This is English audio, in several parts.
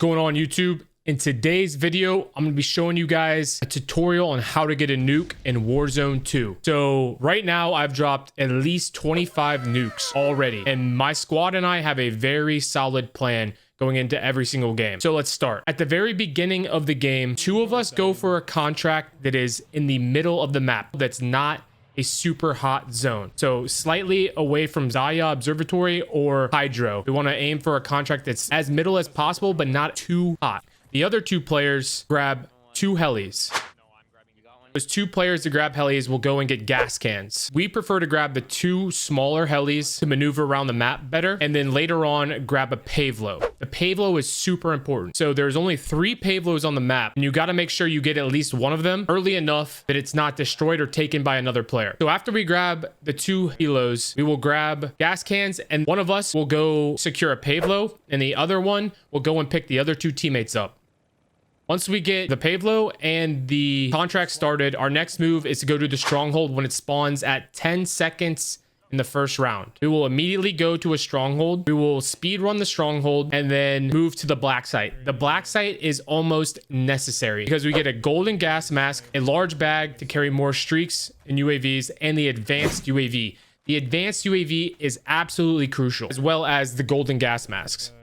going on, YouTube? In today's video, I'm going to be showing you guys a tutorial on how to get a nuke in Warzone 2. So right now I've dropped at least 25 nukes already, and my squad and I have a very solid plan going into every single game. So let's start. At the very beginning of the game, two of us go for a contract that is in the middle of the map that's not a super hot zone, so slightly away from Zaya Observatory or Hydro. We want to aim for a contract that's as middle as possible but not too hot. The other two players grab two helis. Those two players to grab helis will go and get gas cans. We prefer to grab the two smaller helis to maneuver around the map better, and then later on grab a pavlo. The pavlo is super important. So there's only 3 pavlos on the map, and you got to make sure you get at least one of them early enough that it's not destroyed or taken by another player. So after we grab the 2 helos, we will grab gas cans, and one of us will go secure a pavlo, and the other one will go and pick the other 2 teammates up. Once we get the pavlo and the contract started, our next move is to go to the stronghold when it spawns at 10 seconds in the first round. We will immediately go to a stronghold. We will speed run the stronghold and then move to the black site. The black site is almost necessary because we get a golden gas mask, a large bag to carry more streaks in UAVs, and the advanced UAV. The advanced UAV is absolutely crucial, as well as the golden gas masks.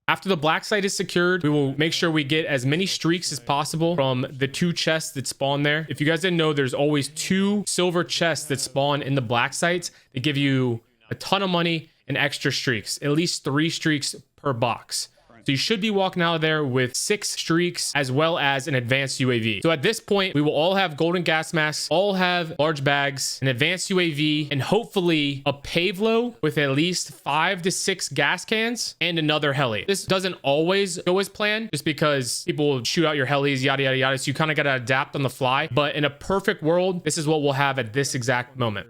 After the black site is secured, we will make sure we get as many streaks as possible from the 2 chests that spawn there. If you guys didn't know, there's always 2 silver chests that spawn in the black sites. They give you a ton of money and extra streaks, at least 3 streaks per box. So you should be walking out of there with 6 streaks as well as an advanced UAV. So at this point, we will all have golden gas masks, all have large bags, an advanced UAV, and hopefully a pavlo with at least 5 to 6 gas cans and another heli. This doesn't always go as planned just because people will shoot out your helis, yada, yada, yada. So you kind of got to adapt on the fly. But in a perfect world, this is what we'll have at this exact moment.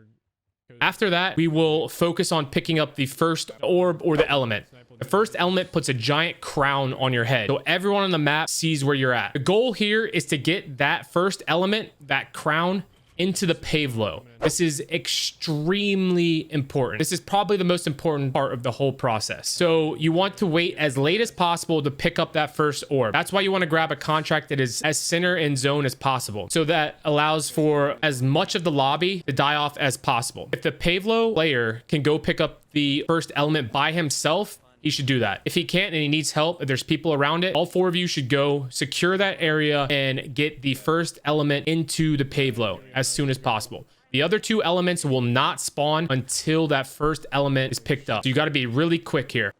After that, we will focus on picking up the first orb or the element. The first element puts a giant crown on your head, so everyone on the map sees where you're at. The goal here is to get that first element, that crown, into the pavlo. This is extremely important. This is probably the most important part of the whole process. So you want to wait as late as possible to pick up that first orb. That's why you want to grab a contract that is as center in zone as possible. So that allows for as much of the lobby to die off as possible. If the pavlo player can go pick up the first element by himself, he should do that. If he can't and he needs help, if there's people around it, all 4 of you should go secure that area and get the first element into the pavlo as soon as possible. The other 2 elements will not spawn until that first element is picked up. So you got to be really quick here.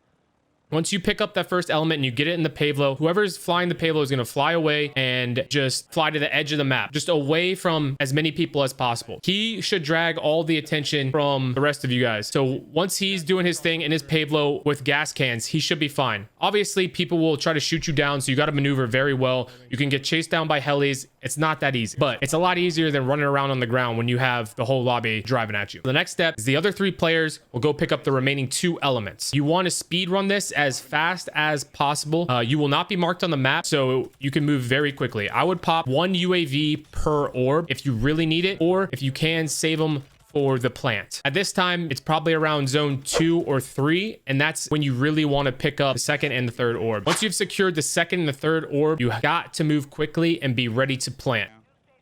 Once you pick up that first element and you get it in the pavlo, whoever's flying the pavlo is going to fly away and just fly to the edge of the map, just away from as many people as possible. He should drag all the attention from the rest of you guys. So once he's doing his thing in his pavlo with gas cans, he should be fine. Obviously, people will try to shoot you down, so you got to maneuver very well. You can get chased down by helis. It's not that easy, but it's a lot easier than running around on the ground when you have the whole lobby driving at you. The next step is the other 3 players will go pick up the remaining 2 elements. You want to speed run this as fast as possible. You will not be marked on the map, so you can move very quickly. I would pop 1 UAV per orb if you really need it, or if you can, save them for the plant. At this time, it's probably around zone 2 or 3, and that's when you really want to pick up the second and the third orb. Once you've secured the second and the third orb, you got to move quickly and be ready to plant.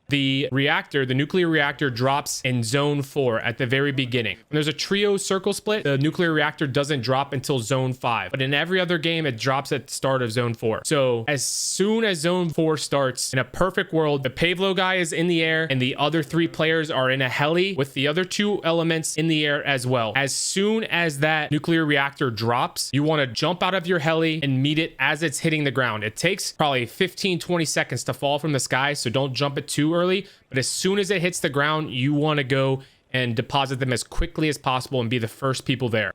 The reactor, the nuclear reactor, drops in zone 4 at the very beginning. When there's a trio circle split, the nuclear reactor doesn't drop until zone 5. But in every other game, it drops at the start of zone 4. So as soon as zone 4 starts, in a perfect world, the pavlo guy is in the air and the other 3 players are in a heli with the other 2 elements in the air as well. As soon as that nuclear reactor drops, you want to jump out of your heli and meet it as it's hitting the ground. It takes probably 15-20 seconds to fall from the sky, so don't jump it too early. But as soon as it hits the ground, you want to go and deposit them as quickly as possible and be the first people there.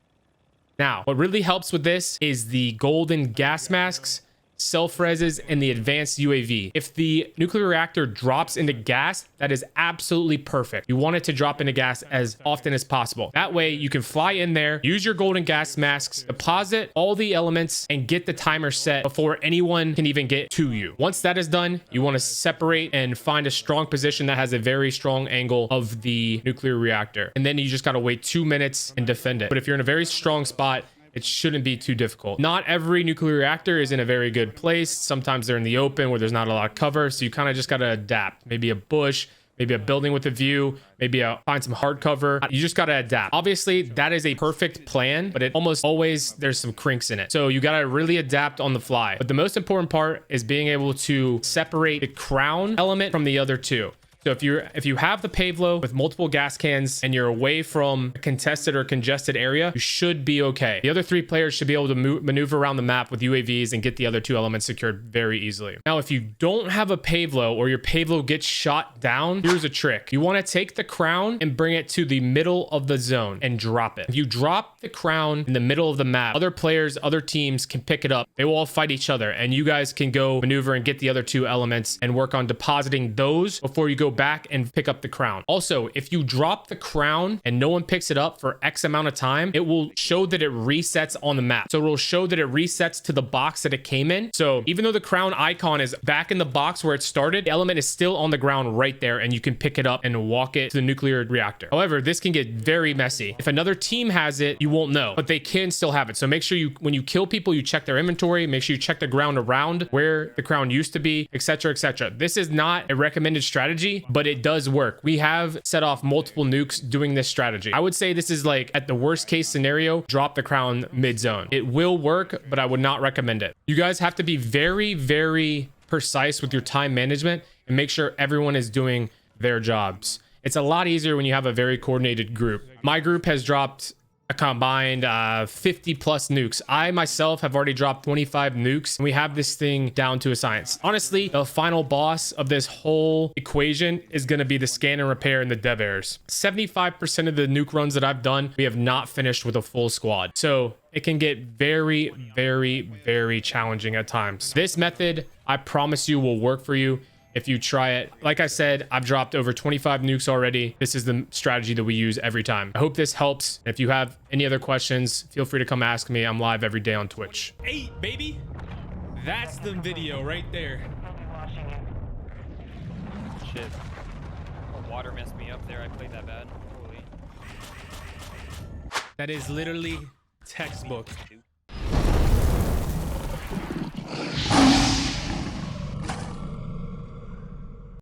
Now, what really helps with this is the golden gas masks, self-reses, and the advanced UAV. If the nuclear reactor drops into gas, that is absolutely perfect. You want it to drop into gas as often as possible. That way you can fly in there, use your golden gas masks, deposit all the elements, and get the timer set before anyone can even get to you. Once that is done, you want to separate and find a strong position that has a very strong angle of the nuclear reactor. And then you just got to wait 2 minutes and defend it. But if you're in a very strong spot, it shouldn't be too difficult. Not every nuclear reactor is in a very good place. Sometimes they're in the open where there's not a lot of cover. So you kind of just got to adapt. Maybe a bush, maybe a building with a view, maybe find some hard cover. You just got to adapt. Obviously, that is a perfect plan, but it almost always, there's some crinks in it. So you got to really adapt on the fly. But the most important part is being able to separate the crown element from the other two. So if you have the Pavlo with multiple gas cans and you're away from a contested or congested area, you should be okay. The other 3 players should be able to maneuver around the map with UAVs and get the other 2 elements secured very easily. Now, if you don't have a Pavlo or your Pavlo gets shot down, here's a trick. You want to take the crown and bring it to the middle of the zone and drop it. If you drop the crown in the middle of the map, other players, other teams can pick it up. They will all fight each other and you guys can go maneuver and get the other 2 elements and work on depositing those before you go back and pick up the crown. Also, if you drop the crown and no one picks it up for X amount of time, it will show that it resets on the map. So it will show that it resets to the box that it came in. So even though the crown icon is back in the box where it started, the element is still on the ground right there and you can pick it up and walk it to the nuclear reactor. However, this can get very messy. If another team has it, you won't know, but they can still have it. So make sure when you kill people, you check their inventory, make sure you check the ground around where the crown used to be, etc., etc. This is not a recommended strategy, but it does work. We have set off multiple nukes doing this strategy. I would say this is like at the worst case scenario, drop the crown mid zone. It will work, but I would not recommend it. You guys have to be very, very precise with your time management and make sure everyone is doing their jobs. It's a lot easier when you have a very coordinated group. My group has dropped a combined 50 plus nukes. I myself have already dropped 25 nukes and we have this thing down to a science. Honestly, the final boss of this whole equation is going to be the scan and repair and the dev errors. 75% of the nuke runs that I've done, we have not finished with a full squad. So it can get very, very, very challenging at times. This method, I promise you, will work for you if you try it. Like I said, I've dropped over 25 nukes already. This is the strategy that we use every time. I hope this helps. If you have any other questions, feel free to come ask me. I'm live every day on Twitch. 8, baby. That's the video right there. Shit. Water messed me up there. I played that bad. Holy. That is literally textbook.